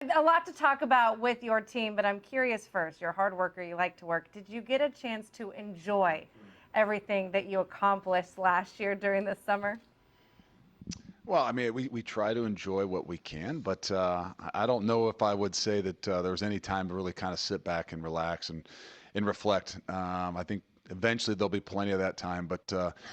A lot to talk about with your team, but I'm curious first. You're a hard worker. You like to work. Did you get a chance to enjoy everything that you accomplished last year during the summer? Well, I mean, we try to enjoy what we can, but I don't know if I would say that there was any time to really kind of sit back and relax and reflect. I think eventually there'll be plenty of that time, but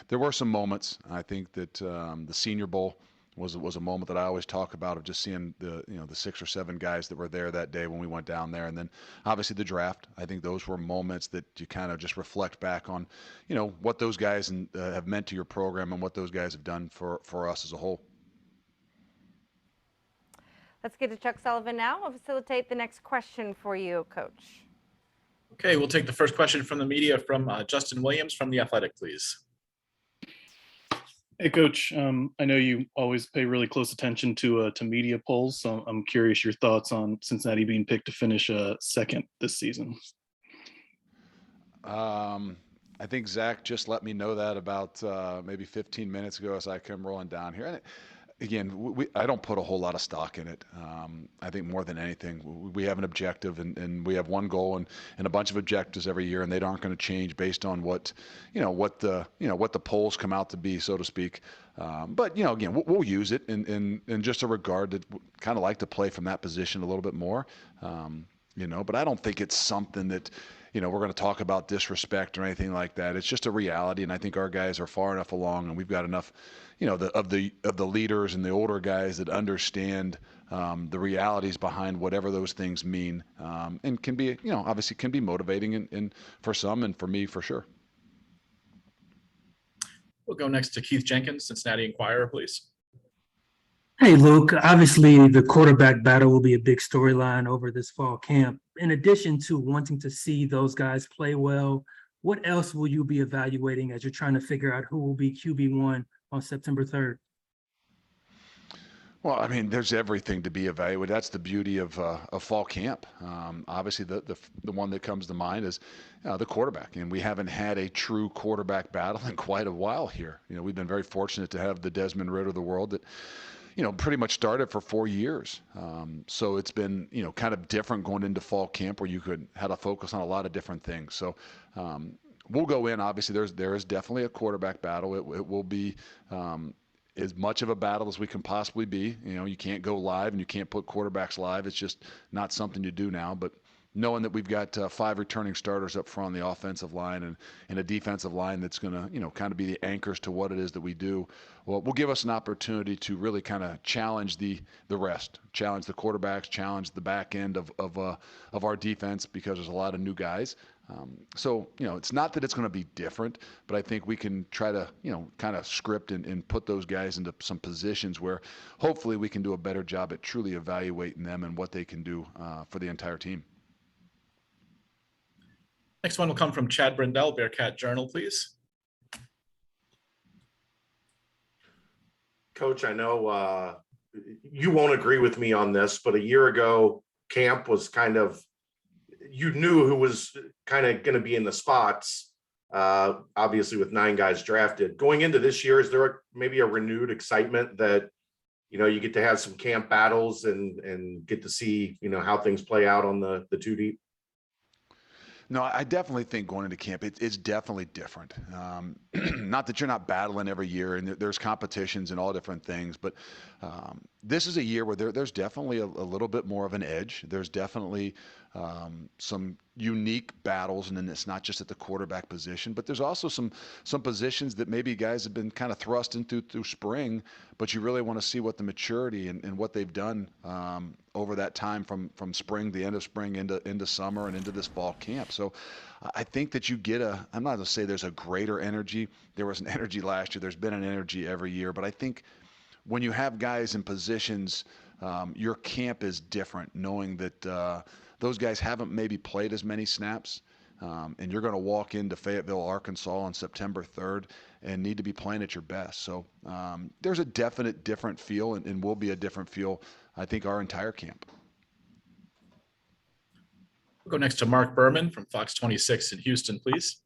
there were some moments. I think that the Senior Bowl was a moment that I always talk about of just seeing the 6 or 7 guys that were there that day when we went down there, and then obviously the draft. I think those were moments that you kind of just reflect back on, what those guys have meant to your program and what those guys have done for us as a whole. Let's get to Chuck Sullivan now. I'll facilitate the next question for you, Coach. Okay, we'll take the first question from the media from Justin Williams from The Athletic, please. Hey, Coach. I know you always pay really close attention to media polls, so I'm curious your thoughts on Cincinnati being picked to finish second this season. I think Zach just let me know that about maybe 15 minutes ago as I come rolling down here. And again, I don't put a whole lot of stock in it. I think more than anything, we have an objective and we have one goal and a bunch of objectives every year, and they aren't going to change based on what the polls come out to be, so to speak. But again, we'll use it in just a regard that kind of like to play from that position a little bit more. But I don't think it's something that we're going to talk about disrespect or anything like that. It's just a reality, and I think our guys are far enough along, and we've got enough, of the leaders and the older guys that understand the realities behind whatever those things mean, and can be, obviously can be motivating and for some and for me for sure. We'll go next to Keith Jenkins, Cincinnati Enquirer, please. Hey, Luke. Obviously, the quarterback battle will be a big storyline over this fall camp. In addition to wanting to see those guys play well, what else will you be evaluating as you're trying to figure out who will be QB1 on September 3rd? Well, I mean, there's everything to be evaluated. That's the beauty of fall camp. Obviously, the one that comes to mind is the quarterback, and we haven't had a true quarterback battle in quite a while here. We've been very fortunate to have the Desmond Ritter of the world that pretty much started for 4 years. So it's been, kind of different going into fall camp where you had to focus on a lot of different things. So we'll go in. Obviously, there is definitely a quarterback battle. It will be as much of a battle as we can possibly be. You can't go live and you can't put quarterbacks live. It's just not something you do now. But knowing that we've got 5 returning starters up front on the offensive line and a defensive line that's going to, kind of be the anchors to what it is that we do, well, will give us an opportunity to really kind of challenge the rest, challenge the quarterbacks, challenge the back end of our defense, because there's a lot of new guys. So, it's not that it's going to be different, but I think we can try to, kind of script and put those guys into some positions where hopefully we can do a better job at truly evaluating them and what they can do for the entire team. Next one will come from Chad Brindell, Bearcat Journal, please. Coach, I know you won't agree with me on this, but a year ago, camp was kind of, you knew who was kind of going to be in the spots, obviously with 9 guys drafted. Going into this year, is there maybe a renewed excitement that, you get to have some camp battles and get to see, how things play out on the 2 deep? No, I definitely think going into camp, it's definitely different. Not that you're not battling every year, and there's competitions and all different things, but this is a year where there's definitely a little bit more of an edge. There's definitely some unique battles, and then it's not just at the quarterback position, but there's also some positions that maybe guys have been kind of thrust into through spring, but you really want to see what the maturity and what they've done over that time from spring, the end of spring into summer and into this fall camp. So I think that you get I'm not going to say there's a greater energy. There was an energy last year. There's been an energy every year, but I think when you have guys in positions, your camp is different, knowing that those guys haven't maybe played as many snaps, and you're going to walk into Fayetteville, Arkansas on September 3rd and need to be playing at your best. So there's a definite different feel, and will be a different feel, I think, our entire camp. We'll go next to Mark Berman from Fox 26 in Houston, please.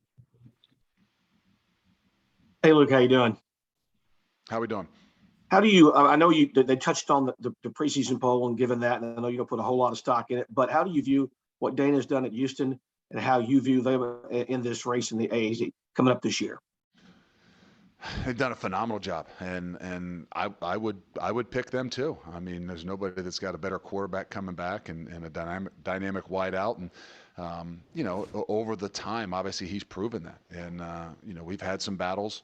Hey, Luke, how you doing? How we doing? How do you, I know they touched on the preseason poll and given that, and I know you don't put a whole lot of stock in it, but how do you view what Dana's done at Houston and how you view them in this race in the AAC coming up this year? They've done a phenomenal job, and I would pick them too. I mean, there's nobody that's got a better quarterback coming back and a dynamic wide out, and over the time, obviously he's proven that, and we've had some battles.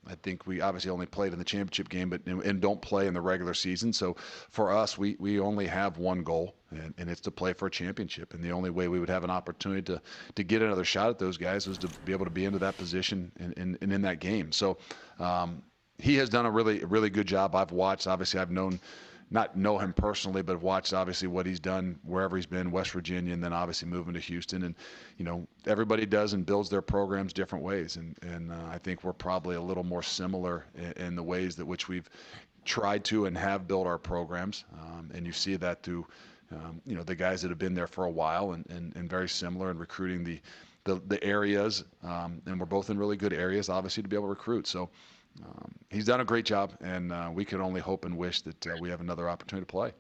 I think we obviously only played in the championship game, and don't play in the regular season. So for us, we only have one goal, and it's to play for a championship. And the only way we would have an opportunity to get another shot at those guys was to be able to be into that position and in that game. So he has done a really good job. I've watched. Obviously, I've not know him personally, but watched obviously what he's done wherever he's been, West Virginia, and then obviously moving to Houston. And everybody does and builds their programs different ways, and I think we're probably a little more similar in the ways that which we've tried to and have built our programs. And you see that through the guys that have been there for a while, and very similar in recruiting the areas, and we're both in really good areas, obviously, to be able to recruit. So he's done a great job, and we can only hope and wish that we have another opportunity to play.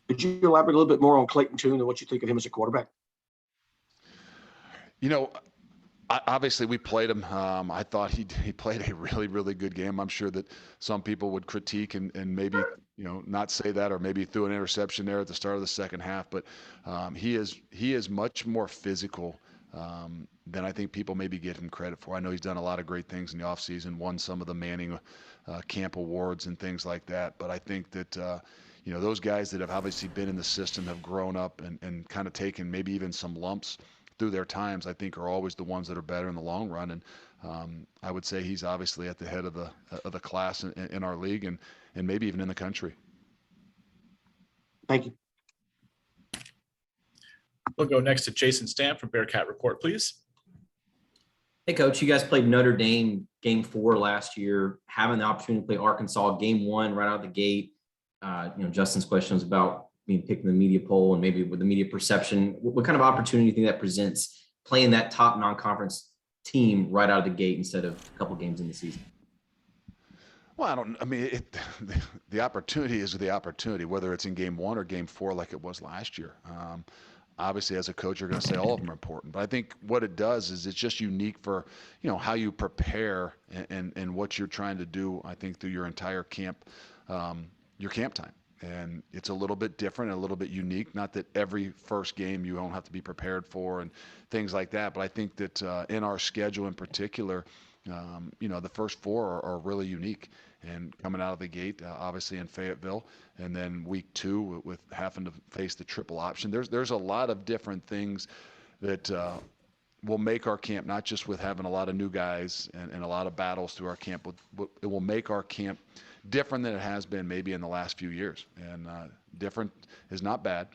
Could you elaborate a little bit more on Clayton Tune and what you think of him as a quarterback? Obviously we played him. I thought he played a really good game. I'm sure that some people would critique and maybe not say that, or maybe threw an interception there at the start of the second half. But he is much more physical than I think people maybe give him credit for. I know he's done a lot of great things in the offseason, won some of the Manning camp awards and things like that. But I think that those guys that have obviously been in the system, have grown up and kind of taken maybe even some lumps through their times, I think are always the ones that are better in the long run. And I would say he's obviously at the head of the class in our league and maybe even in the country. Thank you. We'll go next to Jason Stamp from Bearcat Report, please. Hey, Coach, you guys played Notre Dame game 4 last year, having the opportunity to play Arkansas game 1 right out of the gate. Justin's question was about being picked in the media poll and maybe with the media perception. What kind of opportunity do you think that presents, playing that top non-conference team right out of the gate instead of a couple games in the season? Well, the opportunity is the opportunity, whether it's in game 1 or game 4 like it was last year. Obviously, as a coach, you're going to say all of them are important. But I think what it does is it's just unique for, how you prepare and what you're trying to do, I think, through your entire camp, your camp time. And it's a little bit different, a little bit unique. Not that every first game you don't have to be prepared for and things like that. But I think that in our schedule in particular, the first 4 are really unique. And coming out of the gate, obviously in Fayetteville, and then week 2 with having to face the triple option. There's a lot of different things that will make our camp, not just with having a lot of new guys and a lot of battles through our camp, but it will make our camp different than it has been maybe in the last few years. And different is not bad.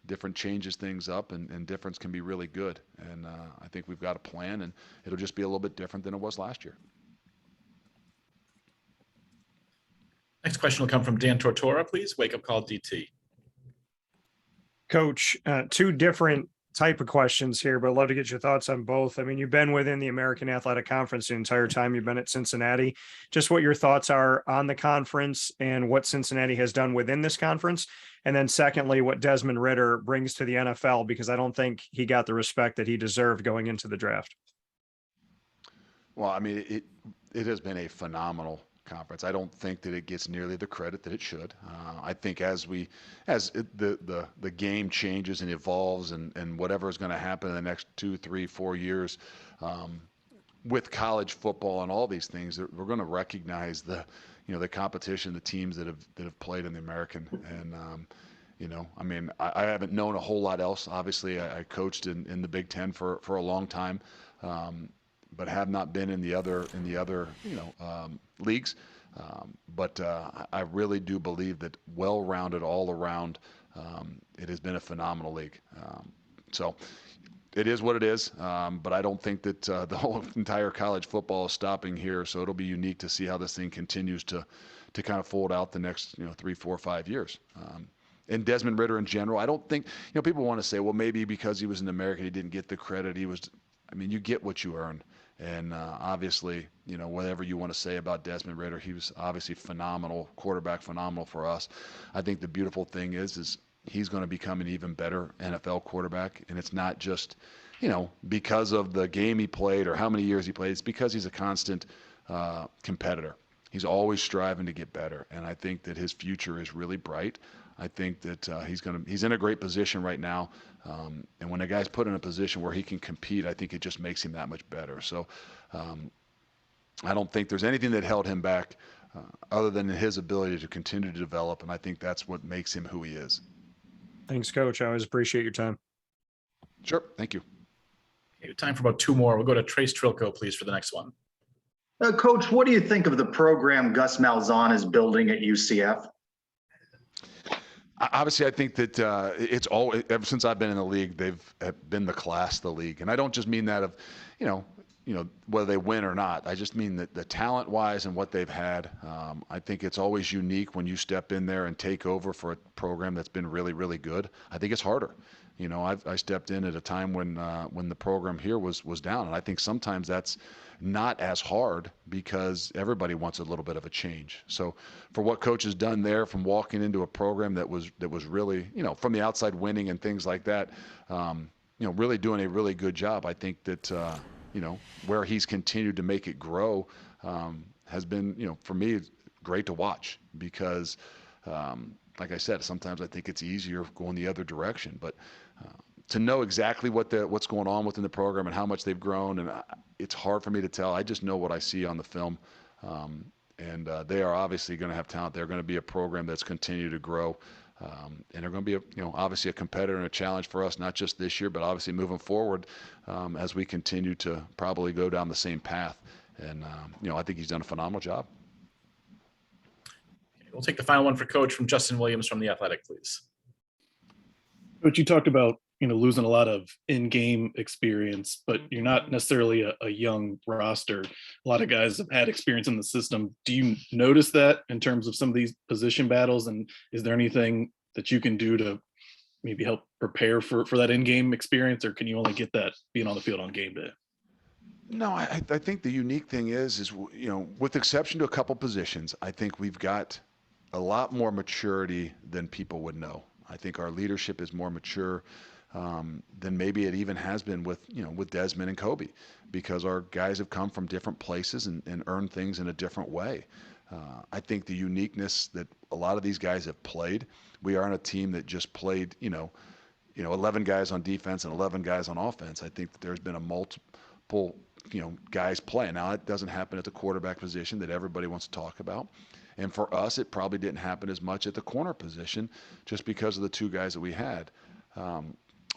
Different changes things up, and difference can be really good. And I think we've got a plan, and it'll just be a little bit different than it was last year. Next question will come from Dan Tortora, please. Wake up call DT. Coach, 2 different type of questions here, but I'd love to get your thoughts on both. I mean, you've been within the American Athletic Conference the entire time you've been at Cincinnati. Just what your thoughts are on the conference and what Cincinnati has done within this conference. And then secondly, what Desmond Ritter brings to the NFL, because I don't think he got the respect that he deserved going into the draft. Well, I mean, it has been a phenomenal conference. I don't think that it gets nearly the credit that it should. I think as the game changes and evolves, and whatever is going to happen in the next 2, 3, 4 years with college football and all these things, we're going to recognize the competition, the teams that have played in the American. And I haven't known a whole lot else. Obviously, I coached in the Big Ten for a long time. But have not been in the other leagues. But I really do believe that well-rounded all around, it has been a phenomenal league. So it is what it is. But I don't think that the whole entire college football is stopping here. So it'll be unique to see how this thing continues to kind of fold out the next 3, 4, 5 years. And Desmond Ritter in general, I don't think people want to say, well, maybe because he was an American, he didn't get the credit. You get what you earn. And obviously, whatever you want to say about Desmond Ritter, he was obviously phenomenal quarterback, phenomenal for us. I think the beautiful thing is he's going to become an even better NFL quarterback. And it's not just, because of the game he played or how many years he played. It's because he's a constant competitor. He's always striving to get better. And I think that his future is really bright. I think that he's in a great position right now. And when a guy's put in a position where he can compete, I think it just makes him that much better. So I don't think there's anything that held him back other than his ability to continue to develop. And I think that's what makes him who he is. Thanks, Coach. I always appreciate your time. Sure. Thank you. Okay, time for about two more. We'll go to Trace Trilko, please, for the next one. Coach, what do you think of the program Gus Malzahn is building at UCF? Obviously, I think that it's always, ever since I've been in the league, they've been the class of the league. And I don't just mean that of, whether they win or not. I just mean that the talent-wise and what they've had. I think it's always unique when you step in there and take over for a program that's been really, really good. I think it's harder. I stepped in at a time when the program here was down, and I think sometimes that's not as hard because everybody wants a little bit of a change. So for what Coach has done there, from walking into a program that was really, from the outside winning and things like that, really doing a really good job. I think that where he's continued to make it grow has been, for me, great to watch because. Like I said, sometimes I think it's easier going the other direction, but to know exactly what's going on within the program and how much they've grown, and it's hard for me to tell. I just know what I see on the film, and they are obviously going to have talent. They're going to be a program that's continued to grow, and they're going to be obviously a competitor and a challenge for us, not just this year, but obviously moving forward as we continue to probably go down the same path. And I think he's done a phenomenal job. We'll take the final one for Coach from Justin Williams from The Athletic, please. Coach, you talked about losing a lot of in-game experience, but you're not necessarily a young roster. A lot of guys have had experience in the system. Do you notice that in terms of some of these position battles? And is there anything that you can do to maybe help prepare for that in-game experience, or can you only get that being on the field on game day? No, I think the unique thing is with exception to a couple positions, I think we've got a lot more maturity than people would know. I think our leadership is more mature than maybe it even has been with Desmond and Kobe, because our guys have come from different places and earned things in a different way. I think the uniqueness that a lot of these guys have played, we aren't a team that just played, 11 guys on defense and 11 guys on offense. I think that there's been a multiple, guys playing. Now, it doesn't happen at the quarterback position that everybody wants to talk about. And for us, it probably didn't happen as much at the corner position just because of the two guys that we had.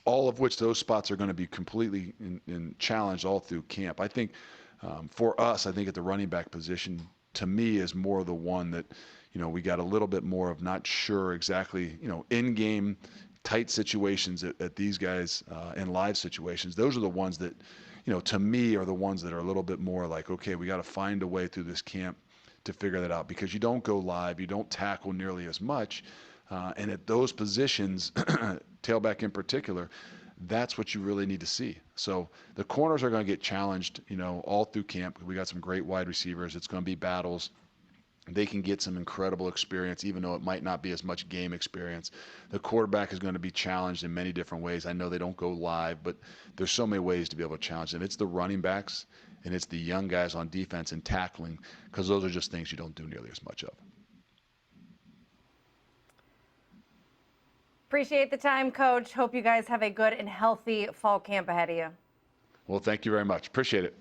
All of which those spots are going to be completely in challenged all through camp. I think for us, I think at the running back position, to me, is more the one that, we got a little bit more of not sure exactly, in-game tight situations at these guys in live situations. Those are the ones that, to me, are the ones that are a little bit more like, okay, we got to find a way through this camp to figure that out, because you don't go live, you don't tackle nearly as much. And at those positions, tailback in particular, that's what you really need to see. So the corners are going to get challenged, all through camp. We got some great wide receivers. It's going to be battles. They can get some incredible experience, even though it might not be as much game experience. The quarterback is going to be challenged in many different ways. I know they don't go live, but there's so many ways to be able to challenge them. It's the running backs and it's the young guys on defense and tackling, because those are just things you don't do nearly as much of. Appreciate the time, Coach. Hope you guys have a good and healthy fall camp ahead of you. Well, thank you very much. Appreciate it.